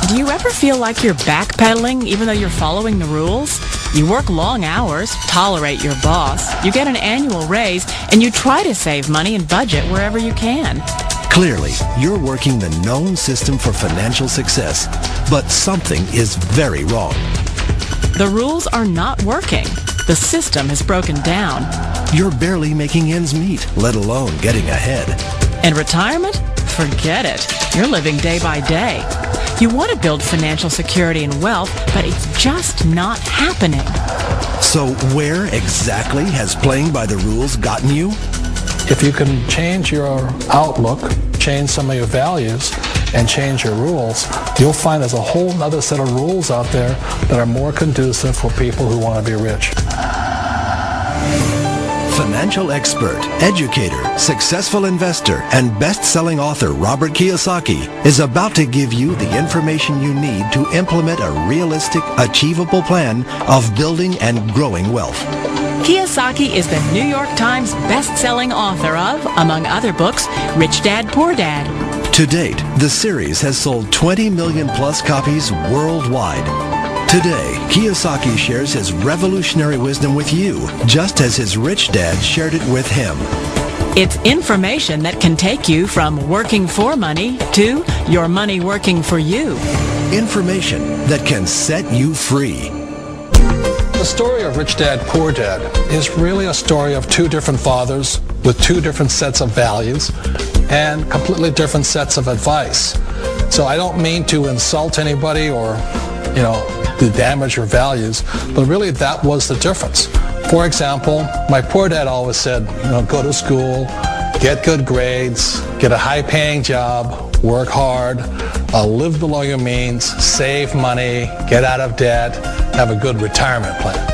Do you ever feel like you're backpedaling even though you're following the rules? You work long hours, tolerate your boss, you get an annual raise, and you try to save money and budget wherever you can. Clearly, you're working the known system for financial success, but something is very wrong. The rules are not working. The system has broken down. You're barely making ends meet, let alone getting ahead. And retirement? Forget it. You're living day by day. You want to build financial security and wealth, but it's just not happening. So where exactly has playing by the rules gotten you? If you can change your outlook, change some of your values, and change your rules, you'll find there's a whole other set of rules out there that are more conducive for people who want to be rich. Financial expert, educator, successful investor, and best-selling author Robert Kiyosaki is about to give you the information you need to implement a realistic, achievable plan of building and growing wealth. Kiyosaki is the New York Times best-selling author of, among other books, Rich Dad, Poor Dad. To date, the series has sold 20 million plus copies worldwide. Today, Kiyosaki shares his revolutionary wisdom with you, just as his rich dad shared it with him. It's information that can take you from working for money to your money working for you. Information that can set you free. The story of Rich Dad, Poor Dad is really a story of two different fathers with two different sets of values and completely different sets of advice. So I don't mean to insult anybody or, to damage your values, but really that was the difference. For example, my poor dad always said, go to school, get good grades, get a high-paying job, work hard, live below your means, save money, get out of debt, have a good retirement plan.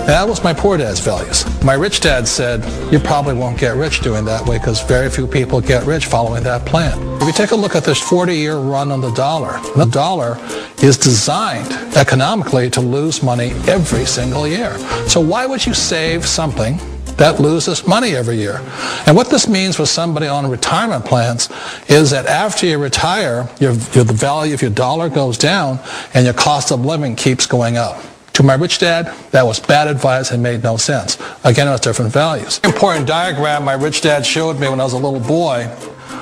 That was my poor dad's values. My rich dad said, you probably won't get rich doing that way because very few people get rich following that plan. If you take a look at this 40-year run on the dollar is designed economically to lose money every single year. So why would you save something that loses money every year? And what this means for somebody on retirement plans is that after you retire, the value of your dollar goes down and your cost of living keeps going up. To my rich dad, that was bad advice and made no sense. Again, it was different values. An important diagram my rich dad showed me when I was a little boy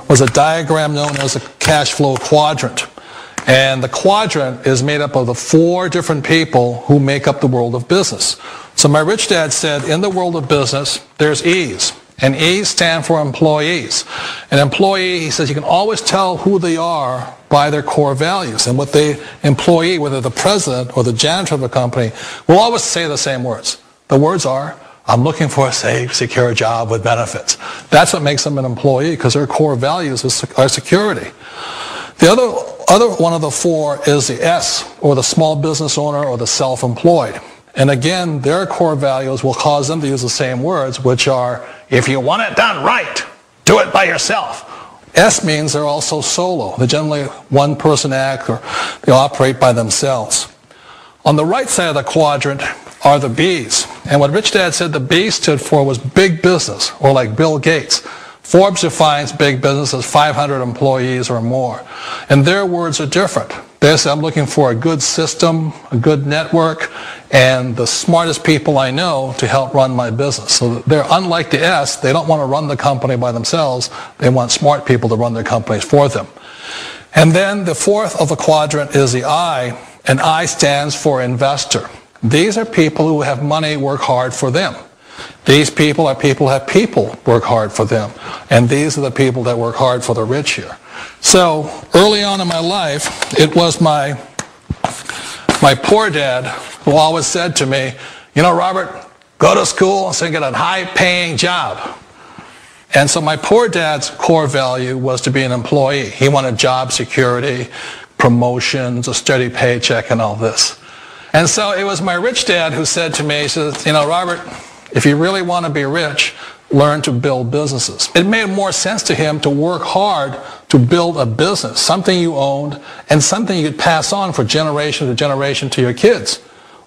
was a diagram known as a cash flow quadrant. And the quadrant is made up of the four different people who make up the world of business. So my rich dad said, in the world of business, there's E's. And E's stand for employees. An employee, he says, you can always tell who they are by their core values. And what the employee, whether the president or the janitor of a company, will always say the same words. The words are, I'm looking for a safe, secure job with benefits. That's what makes them an employee, because their core values are security. The other one of the four is the S, or the small business owner or the self-employed. And again, their core values will cause them to use the same words, which are, if you want it done right, do it by yourself. S means they're also solo. They're generally one-person act, or they operate by themselves. On the right side of the quadrant are the B's. And what Rich Dad said the B stood for was big business, or like Bill Gates. Forbes defines big business as 500 employees or more. And their words are different. They say, I'm looking for a good system, a good network, and the smartest people I know to help run my business. So they're unlike the S. They don't want to run the company by themselves. They want smart people to run their companies for them. And then the fourth of the quadrant is the I, and I stands for investor. These are people who have money work hard for them. These people are people who have people work hard for them. And these are the people that work hard for the rich here. So early on in my life, it was my poor dad who always said to me, Robert, go to school and get a high-paying job. And so my poor dad's core value was to be an employee. He wanted job security, promotions, a steady paycheck, and all this. And so it was my rich dad who said to me, he says, Robert, if you really want to be rich, learn to build businesses. It made more sense to him to work hard to build a business, something you owned, and something you could pass on for generation to generation to your kids.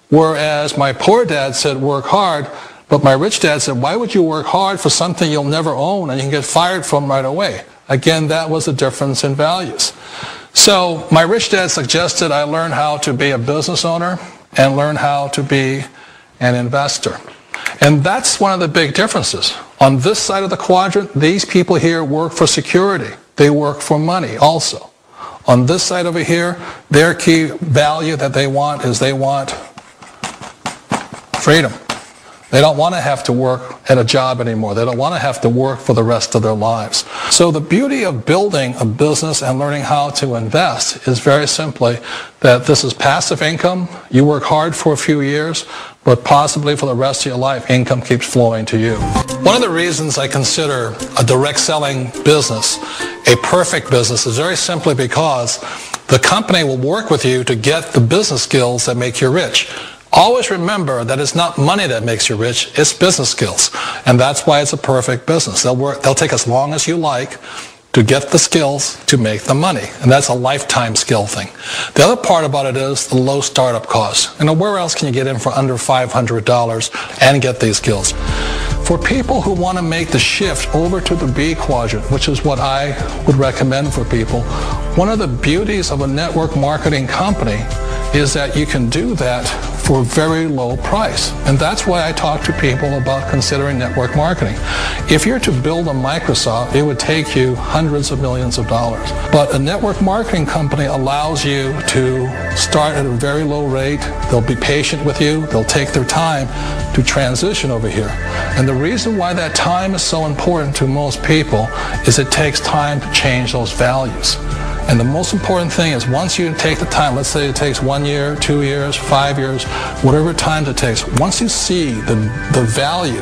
Whereas my poor dad said work hard, but my rich dad said, why would you work hard for something you'll never own and you can get fired from right away? Again, that was a difference in values. So my rich dad suggested I learn how to be a business owner and learn how to be an investor. And that's one of the big differences. On this side of the quadrant, these people here work for security. They work for money also. On this side over here, their key value that they want is they want freedom. They don't want to have to work at a job anymore. They don't want to have to work for the rest of their lives. So the beauty of building a business and learning how to invest is very simply that this is passive income. You work hard for a few years, but possibly for the rest of your life, income keeps flowing to you. One of the reasons I consider a direct selling business a perfect business is very simply because the company will work with you to get the business skills that make you rich. Always remember that it's not money that makes you rich, it's business skills. And that's why it's a perfect business. They'll take as long as you like to get the skills to make the money. And that's a lifetime skill thing. The other part about it is the low startup cost. Where else can you get in for under $500 and get these skills? For people who want to make the shift over to the B quadrant, which is what I would recommend for people, one of the beauties of a network marketing company is that you can do that for a very low price. And that's why I talk to people about considering network marketing. If you're to build a Microsoft, it would take you hundreds of millions of dollars. But a network marketing company allows you to start at a very low rate. They'll be patient with you. They'll take their time to transition over here. And the reason why that time is so important to most people is it takes time to change those values. And the most important thing is once you take the time, let's say it takes 1 year, 2 years, 5 years, whatever time it takes, once you see the value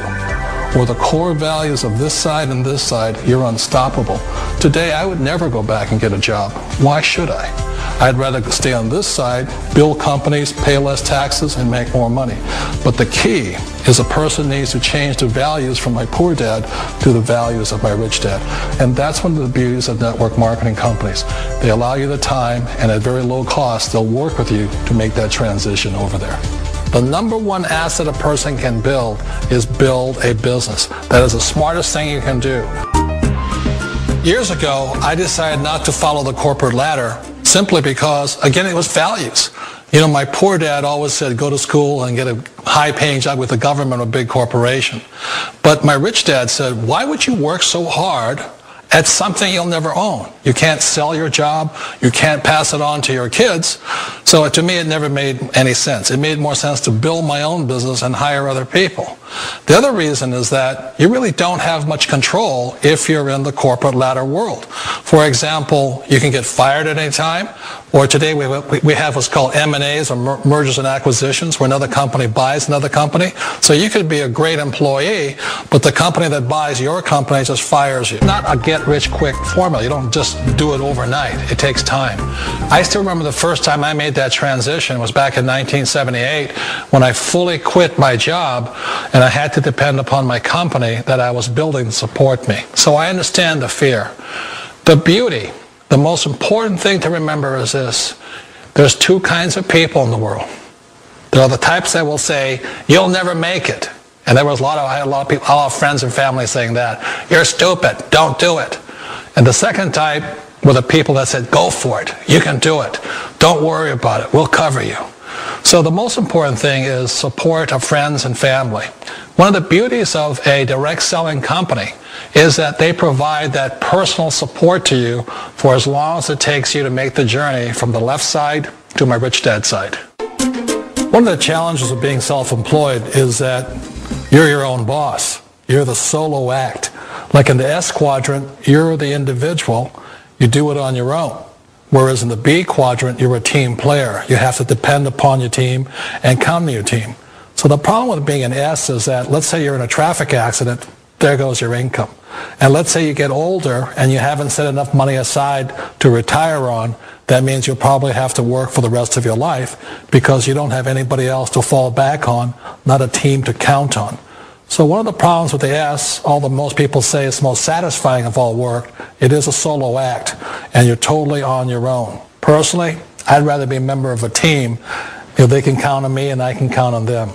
or the core values of this side and this side, you're unstoppable. Today, I would never go back and get a job. Why should I? I'd rather stay on this side, build companies, pay less taxes, and make more money. But the key is a person needs to change the values from my poor dad to the values of my rich dad. And that's one of the beauties of network marketing companies. They allow you the time, and at very low cost, they'll work with you to make that transition over there. The number one asset a person can build is build a business. That is the smartest thing you can do. Years ago, I decided not to follow the corporate ladder simply because, again, it was values. My poor dad always said, go to school and get a high-paying job with the government or a big corporation. But my rich dad said, why would you work so hard at something you'll never own? You can't sell your job. You can't pass it on to your kids. So to me, it never made any sense. It made more sense to build my own business and hire other people. The other reason is that you really don't have much control if you're in the corporate ladder world. For example, you can get fired at any time, or today we have what's called M&As, or mergers and acquisitions, where another company buys another company. So you could be a great employee, but the company that buys your company just fires you. Not a get-rich-quick formula. You don't just do it overnight. It takes time. I still remember the first time I made that transition was back in 1978 when I fully quit my job and I had to depend upon my company that I was building to support me. So I understand the fear. The beauty, the most important thing to remember is this. There's two kinds of people in the world. There are the types that will say, you'll never make it. And I had a lot of friends and family saying that. You're stupid. Don't do it. And the second type were the people that said, go for it. You can do it. Don't worry about it. We'll cover you. So the most important thing is support of friends and family. One of the beauties of a direct selling company is that they provide that personal support to you for as long as it takes you to make the journey from the left side to my rich dad side. One of the challenges of being self-employed is that you're your own boss. You're the solo act. Like in the S quadrant, you're the individual. You do it on your own. Whereas in the B quadrant, you're a team player. You have to depend upon your team and count on your team. So the problem with being an S is that, let's say you're in a traffic accident, there goes your income. And let's say you get older and you haven't set enough money aside to retire on, that means you'll probably have to work for the rest of your life because you don't have anybody else to fall back on, not a team to count on. So one of the problems with the S, although most people say it's the most satisfying of all work, it is a solo act, and you're totally on your own. Personally, I'd rather be a member of a team if they can count on me and I can count on them.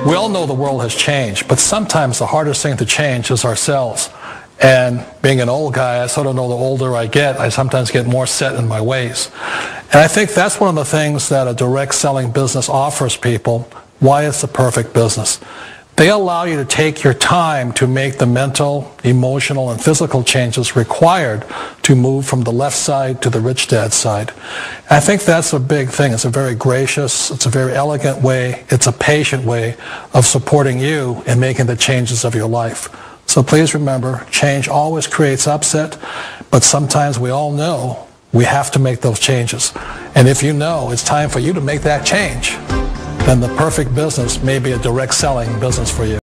We all know the world has changed, but sometimes the hardest thing to change is ourselves. And being an old guy, I sort of know the older I get, I sometimes get more set in my ways. And I think that's one of the things that a direct selling business offers people, why it's the perfect business. They allow you to take your time to make the mental, emotional, and physical changes required to move from the left side to the rich dad side. And I think that's a big thing. It's a very gracious, it's a very elegant way, it's a patient way of supporting you in making the changes of your life. So please remember, change always creates upset, but sometimes we all know we have to make those changes. And if you know it's time for you to make that change, then the perfect business may be a direct selling business for you.